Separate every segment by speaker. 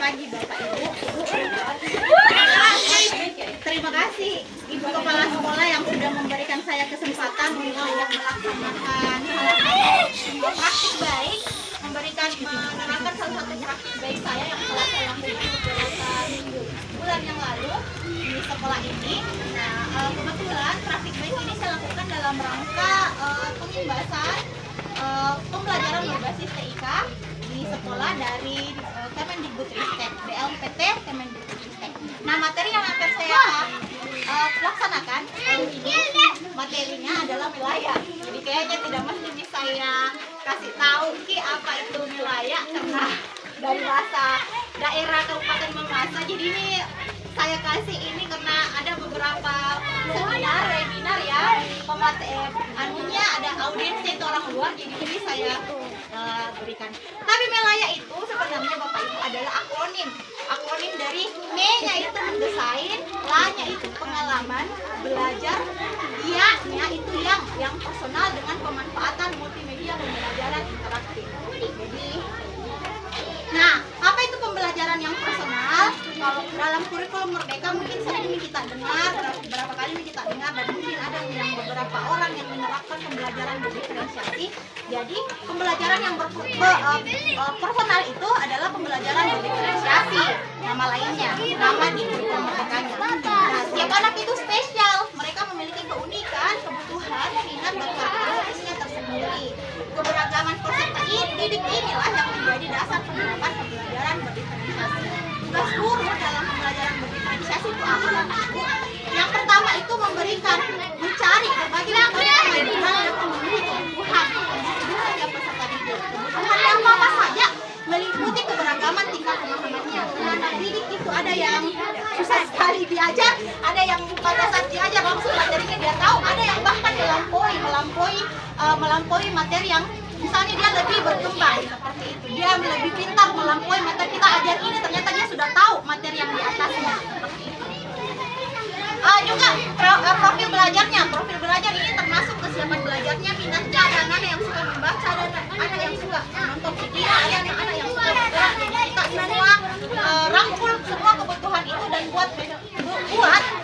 Speaker 1: pagi Bapak Ibu. Terima kasih Ibu Kepala Sekolah yang sudah memberikan saya kesempatan untuk melaksanakan praktik baik, menerapkan salah satu praktik baik saya yang telah saya lakukan beberapa bulan yang lalu di sekolah ini. Nah, kebetulan praktik baik ini saya lakukan dalam rangka pengimbasan pembelajaran berbasis TIK di sekolah dari Kemendikbudristek, BLPT Kemendikbudristek. Nah, materi yang akan saya laksanakan ini materinya adalah wilayah. Jadi kayaknya tidak mesti saya kasih tahu apa itu wilayah karena dari bahasa daerah Kabupaten Mamasa. Jadi ini saya kasih ini karena ada beberapa webinar ya, anunya ada audiensnya itu orang luar, jadi ini saya berikan. Tapi wilayah itu sebenarnya Bapak Ibu adalah akronim dari M-nya itu mendesain, L-nya itu pengalaman belajar, Y-nya itu yang personal dengan pemanfaatan multimedia pembelajaran interaktif. Jadi, nah, apa itu pembelajaran yang personal? Kalau dalam kurikulum Merdeka mungkin sering kita dengar, beberapa kali kita dengar, dan mungkin ada yang beberapa orang yang menerapkan pembelajaran berdiferensiasi. Jadi pembelajaran yang personal itu adalah pembelajaran berdiferensiasi, nama lainnya, nama di kurikulum Merdekanya. Nah, setiap anak itu spesial, mereka memiliki keunikan, kebutuhan, minat, dan karakteristiknya tersendiri. Keberagaman peserta didik inilah yang menjadi dasar penerapan pembelajaran berdiferensiasi. Tugas guru dalam pembelajaran berdiferensiasi itu apa? Yang pertama itu mencari berbagai macam kebutuhan dan memenuhi kebutuhan setiap peserta didik. Kebutuhan yang apa saja meliputi keberagaman tingkat pemahamannya. Anak didik itu ada yang susah sekali diajar, ada yang pada saat diajar langsung materinya dia tahu, ada yang bahkan melampaui materi yang misalnya dia lebih berkembang seperti itu. Dia lebih pintar melampaui materi kita ajar ini, ternyata dia sudah tahu materi yang di atasnya seperti itu. Juga profil belajar ini termasuk kesiapan belajarnya, minatnya, ada anak yang suka membaca, ada anak yang suka menonton video, ada anak yang suka bergerak. Jadi kita semua rangkul semua kebutuhan itu dan buat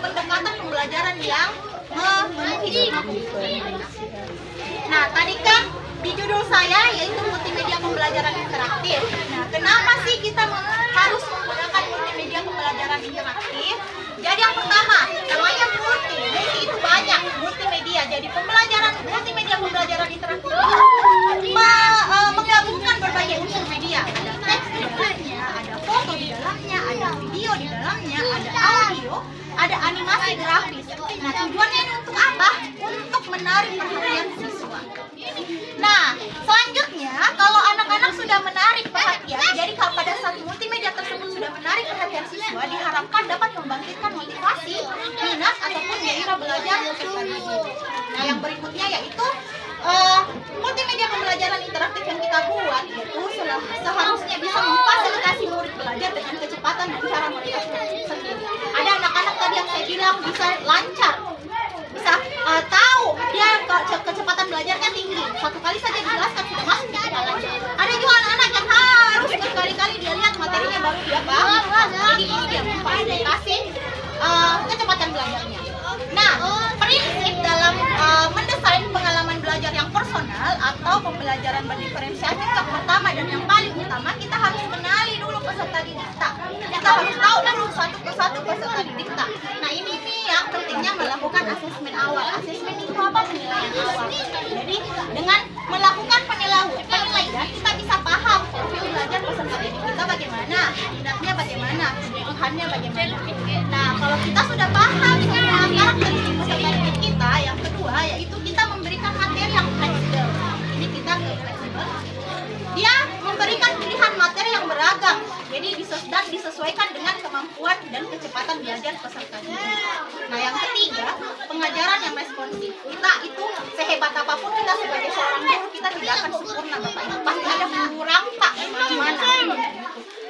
Speaker 1: pendekatan pembelajaran yang memenuhi semua kebutuhan. Nah, tadi kan di judul saya yaitu multimedia pembelajaran interaktif. Nah, kenapa sih kita harus menggunakan multimedia pembelajaran interaktif? Jadi yang pertama, namanya multi itu banyak multimedia. Jadi multimedia pembelajaran interaktif menggabungkan berbagai unsur media. Ada teks di dalamnya, ada foto di dalamnya, ada video di dalamnya, ada audio, ada animasi grafis. Nah, tujuannya ini untuk apa? Untuk menarik perhatian siswa. Nah, selanjutnya kalau anak-anak sudah menarik perhatian, jadi kalau pada saat multimedia tersebut sudah menarik perhatian siswa, diharapkan dapat membangkitkan motivasi, minat, ataupun gairah belajar peserta didik. Nah, yang berikutnya yaitu multimedia pembelajaran interaktif yang kita buat itu seharusnya bisa memfasilitasi murid belajar dengan kecepatan dan cara mereka sendiri. Ada anak-anak tadi yang saya bilang bisa lancar, bisa tahu dia kecepatan belajarnya tinggi, satu kali saja dijelaskan sudah masuk di kepala. Ada juga anak-anak yang harus berkali-kali dia lihat materinya baru dia paham. Jadi ini dia memfasilitasi kecepatan belajarnya. Nah, prinsip dalam mendesain pengalaman belajar yang personal atau pembelajaran berdiferensiasi yang pertama dan yang paling utama, kita harus mengenali dulu peserta didik kita. Kita harus tahu dulu satu persatu peserta didik kita. Nah, ini nih yang pentingnya melakukan asesmen awal. Asesmen itu apa? Penilaian awal. Jadi dengan melakukan penilaian kita bisa paham profil belajar peserta didik kita bagaimana, minatnya bagaimana, kebutuhannya bagaimana. Nah, kalau kita sudah paham semua karakteristik peserta didik kita, yang kedua yaitu kita memberikan materi yang fleksibel. Ini kita ke fleksibel. Dia memberikan pilihan materi yang beragam. Jadi disesuaikan dengan kemampuan dan kecepatan belajar peserta didik. Nah, yang ketiga, pengajaran yang responsif. Kita itu sehebat apapun kita sebagai seorang guru, kita tidak akan sempurna Bapak Ibu. Pasti ada kurang tak bagaimana.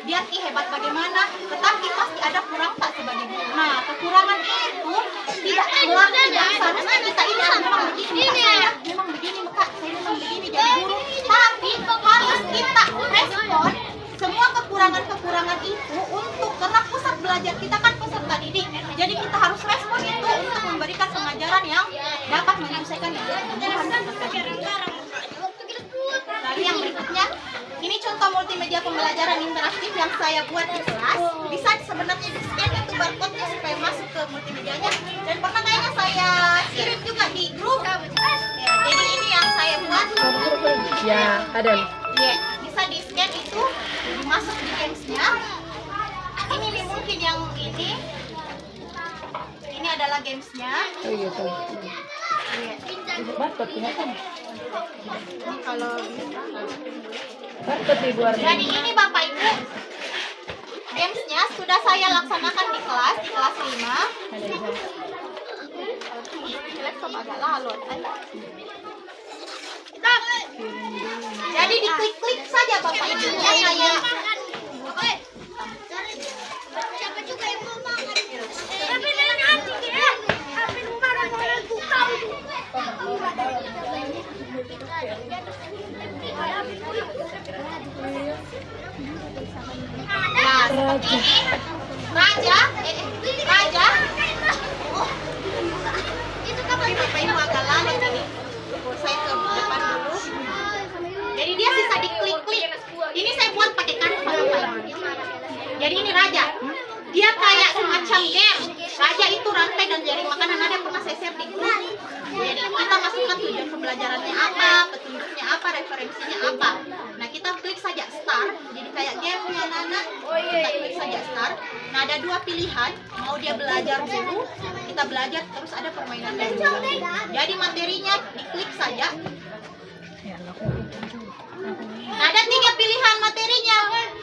Speaker 1: Biar hebat bagaimana, tetapi pasti ada kurang tak sebagai guru. Nah, kekurangan itu tidak seharusnya kita ini memang begini, saya memang begini, Kak, saya memang begini jadi guru. Tapi harus kita respon semua kekurangan-kekurangan itu bonus respon itu untuk memberikan pengajaran yang dapat menyelesaikan kebutuhan peserta. Lalu yang berikutnya, ini contoh multimedia pembelajaran interaktif yang saya buat di kelas. Bisa sebenarnya di scan itu barcode-nya supaya masuk ke multimedianya. Dan pernah kayaknya saya kirim juga di grup. Ya, jadi ini yang saya buat.
Speaker 2: Ya, ada.
Speaker 1: Ya, bisa di scan itu, masuk di gamesnya. Ini nih mungkin yang ini. Ini adalah gamesnya.
Speaker 2: Oh iya tuh.
Speaker 1: Iya.
Speaker 2: Barcode ya kan?
Speaker 1: Ini kalau bisa.
Speaker 2: Barcode Ibu Ardi.
Speaker 1: Jadi ini Bapak Ibu, gamesnya sudah saya laksanakan di kelas 5. Laptop agak lalot. Jadi diklik-klik saja Bapak Ibu. Kayak
Speaker 3: Siapa juga yang mau makan? Tapi dengan hati ya. Tapi rumah dan orang buka.
Speaker 1: nah, seperti ini. Raja.
Speaker 3: Itu kapan?
Speaker 1: Bapak Ibu agak lalot ini. Saya ke depan dulu. Jadi dia sisa diklik-klik. Ini saya buat pakai Canva Bapak Ibu. Jadi ini Raja. Dia kayak semacam game. Raja itu rantai dan jaring makanan, ada pernah saya share di grup. Jadi kita masukkan tujuan pembelajarannya apa, petunjuknya apa, referensinya apa. Nah kita klik saja start. Jadi kayak gamenya Nana. Kita klik saja start. Nah ada dua pilihan. Mau dia belajar dulu, kita belajar terus ada permainan dulu. Jadi materinya diklik saja. Nah, ada 3 pilihan materinya.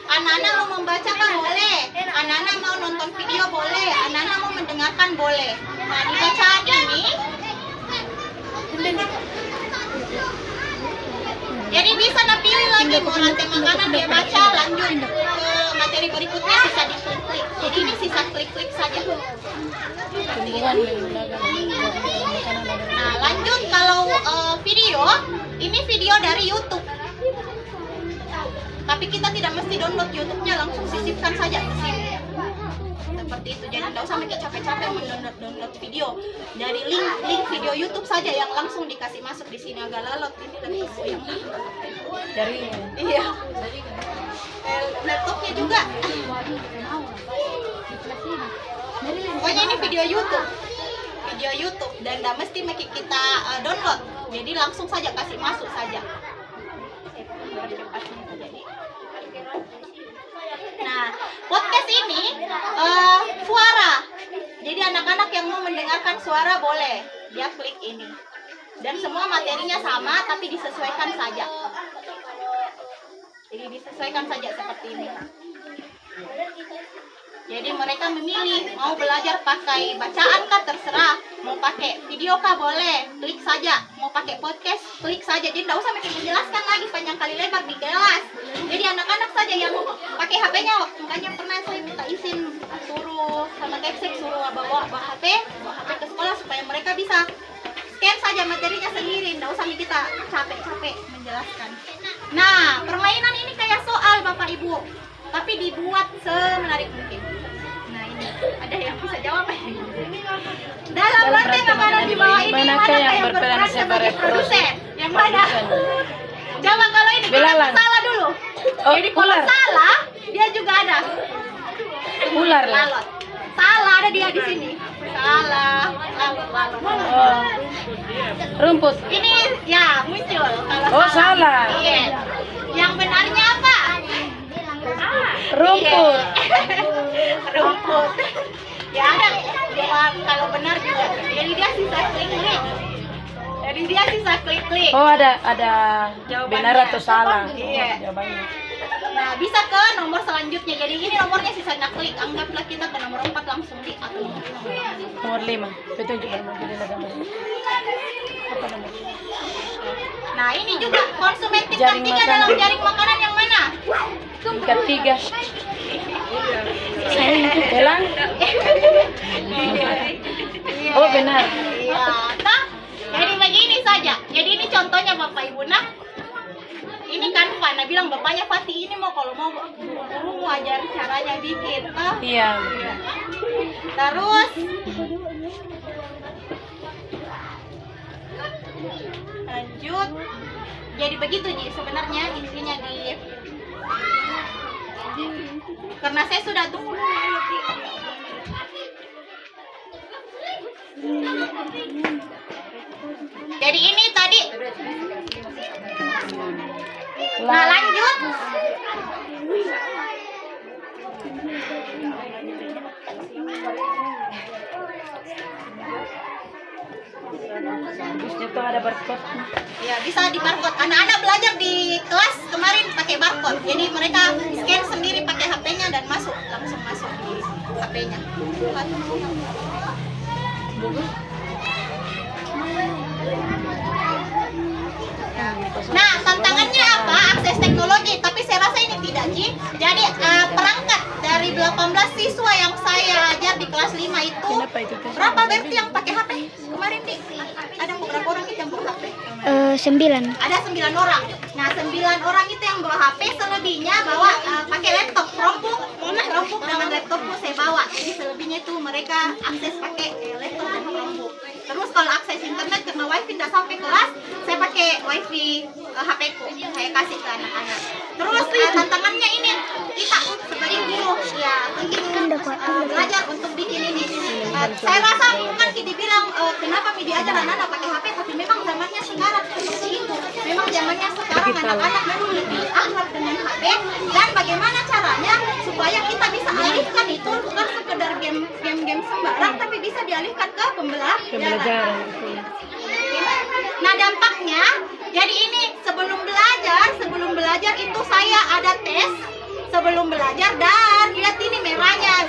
Speaker 1: Anak-anak mau membaca kan boleh, anak-anak mau nonton video boleh, anak-anak mau mendengarkan boleh. Nah di bacaan ini, jadi bisa pilih lagi mau rantai makanan dia baca, lanjut ke materi berikutnya sisa diklik-klik. Jadi ini sisa klik-klik saja. Nah lanjut kalau video, ini video dari YouTube. Tapi kita tidak mesti download YouTube-nya, langsung sisipkan saja ke sini. Seperti itu. Jadi tidak usah mikir capek-capek mendownload video. Dari link video YouTube saja yang langsung dikasih masuk di sini. Agak lalot ini laptop yang
Speaker 2: Dari
Speaker 1: iya. Laptopnya juga. Pokoknya ini video YouTube dan tidak mesti kita download. Jadi langsung saja kasih masuk saja. Nah, podcast ini suara. Jadi anak-anak yang mau mendengarkan suara boleh, dia klik ini. Dan semua materinya sama, tapi disesuaikan saja. Jadi disesuaikan saja seperti ini. Jadi mereka memilih mau belajar pakai bacaan kah terserah, mau pakai video kah boleh, klik saja. Mau pakai podcast, klik saja. Jadi tidak usah menjelaskan lagi panjang kali lebar di kelas. Jadi anak-anak saja yang mau pakai HP-nya. Makanya pernah saya minta izin suruh sama Kepsek suruh bawa HP ke sekolah supaya mereka bisa scan saja materinya sendiri. Tidak usah kita capek-capek menjelaskan. Nah, permainan ini kayak soal Bapak Ibu, tapi dibuat semenarik mungkin. Nah ini ada yang bisa jawab ya? Dalam rantai makanan di bawah ini manakah yang berperan sebagai produsen? Yang mana? Coba kalau ini kita salah dulu. Jadi kalau salah dia juga ada.
Speaker 2: ular lah.
Speaker 1: Lalot. Salah ada dia di sini. Salah. Lalot.
Speaker 2: Oh. Rumput.
Speaker 1: Ini ya muncul. Kalau
Speaker 2: Oh, salah.
Speaker 1: Iya. Yang benarnya apa?
Speaker 2: Rumput.
Speaker 1: Rumput. Ya ada jawab kalau benar juga. Jadi dia sisa klik-klik. Jadi dia sisa klik-klik.
Speaker 2: Oh, ada
Speaker 1: Jawabannya.
Speaker 2: benar atau salah.
Speaker 1: Iya.
Speaker 2: Jawabannya.
Speaker 1: Nah, bisa ke nomor selanjutnya. Jadi ini nomornya sisa klik. Anggaplah kita ke nomor 4 langsung di aku.
Speaker 2: Nomor 5. Petunjuk nomor apa nomor?
Speaker 1: Nah, ini juga konsumen tingkat
Speaker 2: Jaring
Speaker 1: 3
Speaker 2: makanan.
Speaker 1: dalam jaring makanan yang mana?
Speaker 2: Tingkat 3. Belang. Oh, benar.
Speaker 1: Iya. Nah, jadi begini saja. Jadi ini contohnya Bapak Ibu. Nah, ini kan Fana bilang bapaknya Fatih ini mau kalau mau guru mau ajar caranya bikin.
Speaker 2: Iya.
Speaker 1: Terus lanjut. Jadi begitu Ji sebenarnya intinya karena saya sudah tunggu. Jadi ini tadi. Nah lanjut.
Speaker 2: Habisnya tuh ada barcode.
Speaker 1: Ya bisa di barcode. Anak-anak belajar di kelas kemarin pakai barcode. Jadi mereka scan sendiri pakai HP-nya dan langsung masuk di HP-nya. Nah, tantangannya apa? Akses teknologi. Tapi saya rasa ini tidak, Ji. Jadi perangkat dari 18 siswa yang saya ajar di kelas 5 itu,
Speaker 2: Kenapa itu teh?
Speaker 1: berapa berarti yang pakai HP? Kemarin, Di, ada berapa orang itu yang bawa HP?
Speaker 3: 9.
Speaker 1: Ada 9 orang. Nah, 9 orang itu yang bawa HP, selebihnya bawa pakai laptop. Chromebook dengan laptopku saya bawa. Jadi selebihnya itu mereka akses pakai laptop dan Chromebook. Terus kalau akses internet karena wifi tidak sampai kelas, saya pakai wifi HP ku. Saya kasih ke anak-anak. Terus tantangannya ini kita sebagai guru ya belajar untuk bikin ini. Saya rasa kan dibilang kenapa media ajar anak-anak pakai HP, tapi memang zamannya sekarang seperti itu. Memang zamannya sekarang anak-anak memang lebih akrab dengan HP, dan bagaimana caranya supaya kita bisa alihkan itu bukan sekedar game sembarang, tapi bisa dialihkan ke pembelajaran. Nah dampaknya, jadi ini sebelum belajar itu saya ada tes sebelum belajar, dan lihat ini merahnya.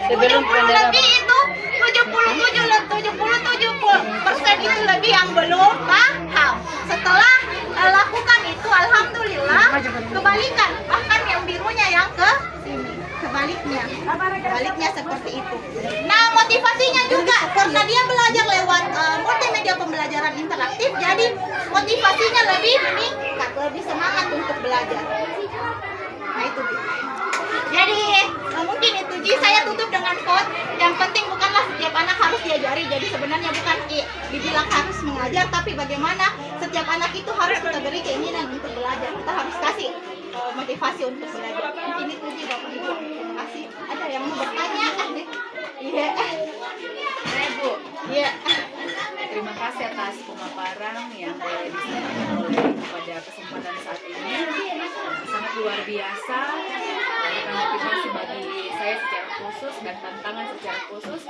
Speaker 2: Sebelum
Speaker 1: 70 lebih itu 77% itu lebih yang belum paham. Setelah lakukan itu, alhamdulillah kebalikan, bahkan yang birunya yang ke sini kebaliknya seperti itu. Nah motivasinya juga karena dia belajar lewat multimedia pembelajaran interaktif, jadi motivasinya lebih meningkat, lebih semangat untuk belajar. Nah itu Ji. Jadi mungkin itu Ji, saya tutup dengan quote, yang penting bukanlah setiap anak harus diajari. Jadi sebenarnya bukan dibilang harus mengajar, tapi bagaimana setiap anak itu harus kita beri keinginan untuk belajar. Kita harus kasih motivasi untuk belajar. Mungkin itu Ji Bapak Ibu. Terima kasih. Ada yang mau bertanya? Iya.
Speaker 4: Bu,
Speaker 1: Iya.
Speaker 4: terima kasih atas pemaparan yang boleh disampaikan pada kesempatan saat ini. Sangat luar biasa, memberikan motivasi bagi saya secara khusus dan tantangan secara khusus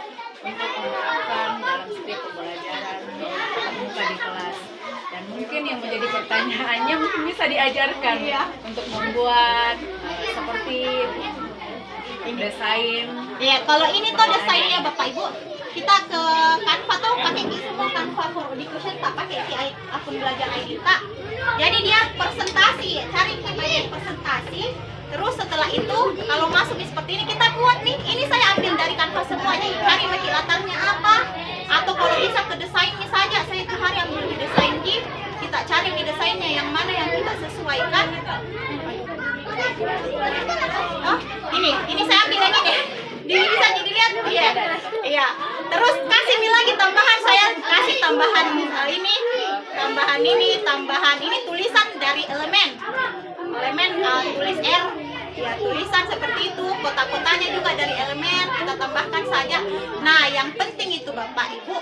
Speaker 4: untuk menerapkan dalam setiap pembelajaran tatap muka di kelas. Dan mungkin yang menjadi pertanyaannya mungkin bisa diajarkan untuk membuat seperti desain.
Speaker 1: Iya, kalau ini tuh desainnya Bapak Ibu, kita ke Canva tuh pakai semua Canva for Education, tak pakai si akun belajar ID tak. Jadi dia presentasi, cari bagian presentasi. Terus setelah itu kalau masuk seperti ini kita buat nih. Ini saya ambil dari Canva semuanya. Cari lagi latarnya apa, atau kalau bisa ke desainnya saja. Saya itu hari ambil di desain GIF. Kita cari di desainnya yang mana yang kita sesuaikan. Oh, ini saya ambil lagi deh. Ini bisa dilihat, iya. Terus kasih lagi tambahan, saya kasih tambahan ini tulisan dari elemen tulis R, ya tulisan seperti itu. Kota-kotanya juga dari elemen kita tambahkan saja. Nah yang penting itu Bapak Ibu,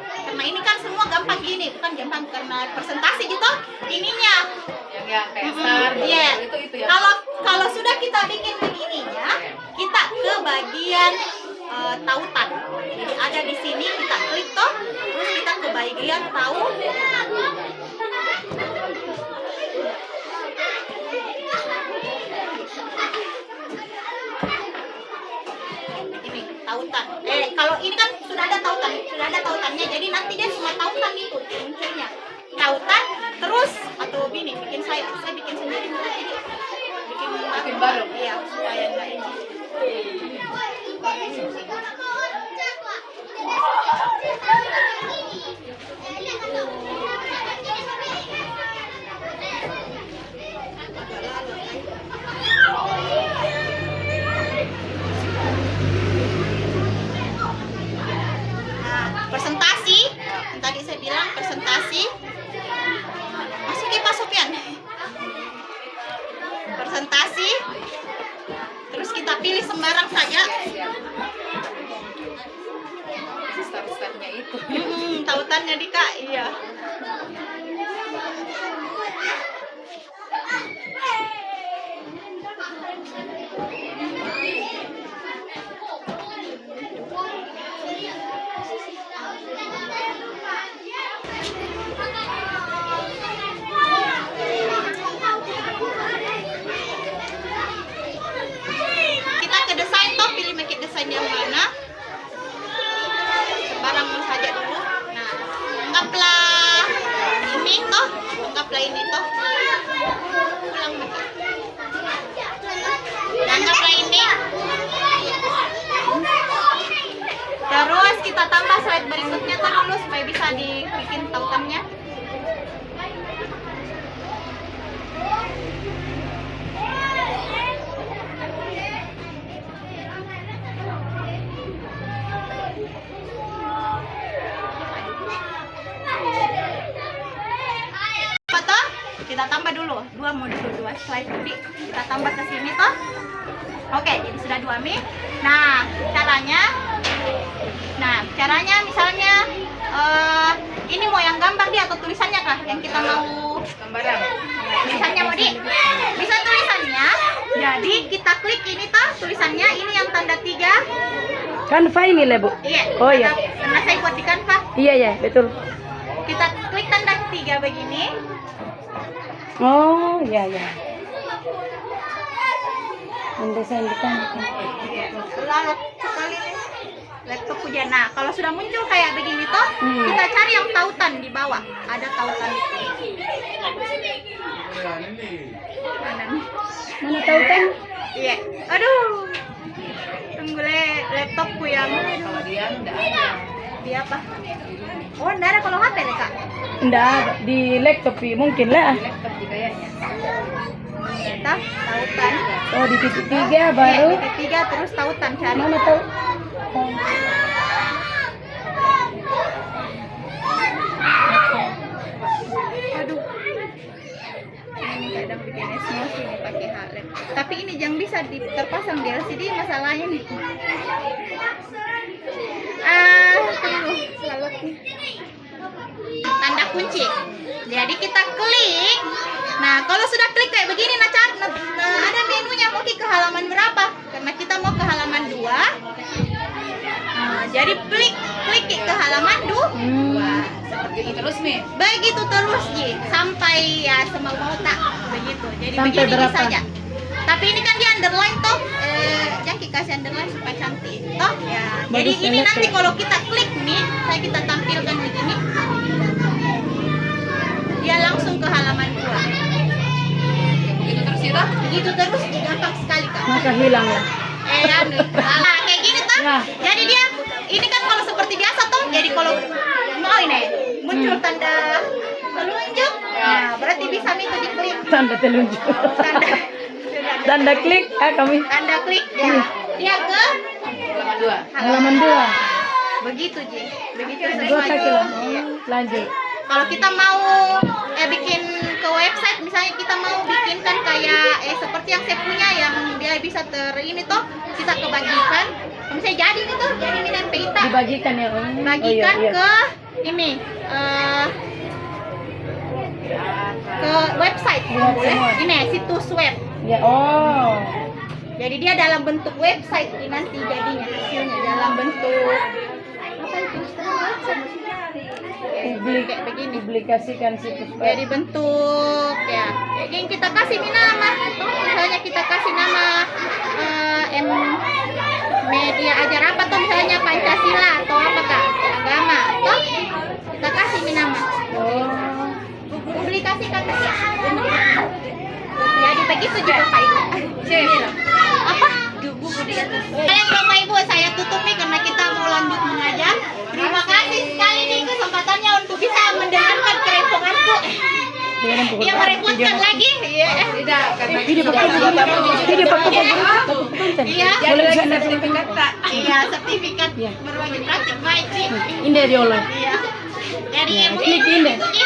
Speaker 1: karena ini kan semua gampang gini, bukan gampang karena presentasi gitu ininya.
Speaker 4: Yang kayak star,
Speaker 1: Iya.
Speaker 4: itu ya.
Speaker 1: Kalau sudah kita bikin begininya, kita ke bagian tautan. Jadi ada di sini kita klik toh, terus kita ke bagian taut. Ini tautan. Kalau ini kan sudah ada tautannya. Jadi nanti dia semua tautan itu munculnya. Tautan terus atau bikin saya bikin sendiri jadi bikin baru. Iya, supaya enggak ini. presentasi. Terus kita pilih sembarang saja.
Speaker 4: Step-stepnya itu.
Speaker 1: Tautannya Dika, iya. Kita ke desain toh, pilih make desain yang mana. Sembarang saja dulu. Nah, anggaplah ini toh, ulang make. Anggaplah ini. Terus kita tambah slide berikutnya tuh dulu supaya bisa dibikin tautannya. Apa toh? Kita tambah dulu. Dua slide tadi. Kita tambah ke sini toh. Oke, jadi sudah 2 Mi. Nah, caranya misalnya ini mau yang gambar dia atau tulisannya kah yang kita mau
Speaker 4: Gambaran.
Speaker 1: tulisannya mau di bisa tulisannya. Jadi kita klik ini toh tulisannya ini yang tanda 3.
Speaker 2: Canva ini lah Bu.
Speaker 1: Iya.
Speaker 2: Oh iya.
Speaker 1: Karena saya buat di Canva.
Speaker 2: Iya ya, betul.
Speaker 1: Kita klik tanda 3 begini.
Speaker 2: Oh iya ya. Desain depan.
Speaker 1: Lalu sekali nih laptop punya. Nah, kalau sudah muncul kayak begini toh, kita cari yang tautan di bawah. Ada tautan itu. Mana nih?
Speaker 2: Mana tautan?
Speaker 1: Iya. Aduh. Tunggu laptopku yang
Speaker 4: Kalau dia enggak ada.
Speaker 1: di apa? Oh, enggak ada kalau HP Kak.
Speaker 2: Enggak ada di laptop mungkin lah.
Speaker 4: Laptop di kayaknya.
Speaker 1: Kita tautan.
Speaker 2: Oh di titik 3 baru.
Speaker 1: Titik 3 terus tautan cari.
Speaker 2: Mana tahu?
Speaker 1: Aduh. Ini kadang bikin emosi nih pakai HP. Tapi ini jangan bisa terpasang di LCD masalahnya nih. Tunggu selalu tanda kunci. Jadi kita klik. Nah, kalau sudah klik kayak begini, ada menunya mau ke halaman berapa? Karena kita mau ke halaman 2. Nah, jadi klik ke halaman 2.
Speaker 4: Seperti itu terus Mi.
Speaker 1: Begitu terus Ji, sampai ya semau tak begitu. Jadi
Speaker 2: Sampai
Speaker 1: begini
Speaker 2: berapa?
Speaker 1: saja. Tapi ini kan di underline toh, jangan kasih underline supaya cantik toh. Ya. Jadi
Speaker 2: Bagus,
Speaker 1: ini
Speaker 2: enak
Speaker 1: nanti
Speaker 2: ya.
Speaker 1: kalau kita klik nih, kita tampilkan begini. Dia langsung ke halaman 2.
Speaker 4: Begitu terus itu.
Speaker 1: Begitu terus, gampang sekali Kak.
Speaker 2: Maka hilang ya.
Speaker 1: Nah, kayak gini toh.
Speaker 2: Ya.
Speaker 1: Jadi dia ini kan kalau seperti biasa toh. Jadi kalau mau ini muncul tanda telunjuk. Nah, berarti bisa itu diklik.
Speaker 2: Tanda telunjuk. Tanda klik kami.
Speaker 1: Tanda klik ya. Dia ke
Speaker 4: Halaman 2.
Speaker 2: Halaman 2.
Speaker 1: begitu Ji. Begitu
Speaker 2: Gua
Speaker 1: sesuai.
Speaker 2: kaki lah.
Speaker 1: Iya.
Speaker 2: Lanjut.
Speaker 1: Kalau kita mau bikin ke website misalnya kita mau bikinkan kayak seperti yang saya punya yang dia bisa ini toh kita kebagikan. Misalnya jadi ini tuh jadi ini dan pita.
Speaker 2: Dibagikan ya.
Speaker 1: Bagikan ke ini ke website.
Speaker 2: Lihat semua.
Speaker 1: Ini situs web.
Speaker 2: Ya oh.
Speaker 1: Jadi dia dalam bentuk website ini nanti jadinya hasilnya dalam bentuk apa itu? Kayak begini.
Speaker 2: Publikasikan situs web.
Speaker 1: Jadi bentuk ya. Yang kita kasih ini nama. Misalnya kita kasih nama media ajar apa tuh misalnya Pancasila atau apa Kak? Agama. Toh kita kasih ini nama.
Speaker 2: Oh.
Speaker 1: Publikasikan saja. Jadi begitu juga Kak Ibu. Apa? Buku di atas. Kalian Bapak Ibu saya tutup nih karena kita mau lanjut mengajar. Terima kasih sekali nih kesempatannya untuk bisa mendengarkan kerepotanku. Yang merepotkan lagi. Iya.
Speaker 4: Tidak, karena
Speaker 2: Ini pakai
Speaker 1: Iya.
Speaker 4: jadi lagi sertifikat tak.
Speaker 1: Iya, sertifikat berbagi praktik baik sih.
Speaker 2: Ini dia online.
Speaker 1: Iya. Jadi
Speaker 2: Ya,
Speaker 1: mungkin
Speaker 2: klik ini.
Speaker 1: itu, Ji.